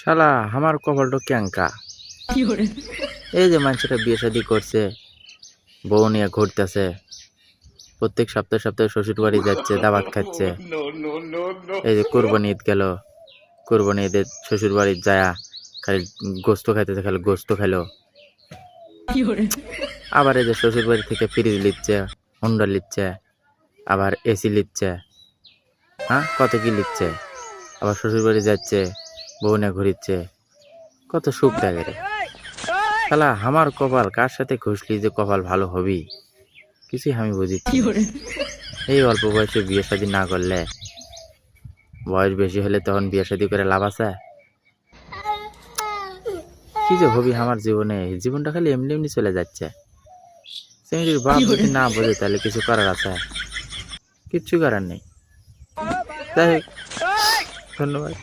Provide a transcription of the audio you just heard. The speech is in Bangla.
শালা আমার কপালটা ক্যাঙ্কা। এই যে মানুষটা বিয়ে শাদী করছে, বউ নিয়ে ঘুরতেছে, প্রত্যেক সপ্তাহে সপ্তাহে শ্বশুর বাড়ি যাচ্ছে, দাওয়াত খাচ্ছে। এই যে কোরবানি ঈদ গেল, কোরবানি ঈদের শ্বশুর বাড়ি যায় খালি গোস্ত খাইতেছে, খালি গোস্ত খেলো। আবার এই যে শ্বশুর বাড়ি থেকে ফ্রিজ লিচ্ছে, হুন্ডা লিচ্ছে, আবার এসি লিচ্ছে, হ্যাঁ কত কি লিচ্ছে। আবার শ্বশুর বাড়ি যাচ্ছে, বউ নিয়ে ঘুরিচ্ছে, কত সুখ থাকে রে। শালা আমার কপাল কার সাথে ঘুষলি যে কপাল ভালো হবি, কিছুই আমি বুঝিচ্ছি না। এই অল্প বয়সে বিয়ে শাদী না করলে, বয়স বেশি হলে তখন বিয়ে শাদী করে লাভ আছে? কি যে হবি আমার জীবনে, জীবনটা খালি এমনি এমনি চলে যাচ্ছে। সেমিটির বাপ যদি না বোঝে তাহলে কিছু করার আছে? কিচ্ছু করার নেই। যাই হোক, ধন্যবাদ।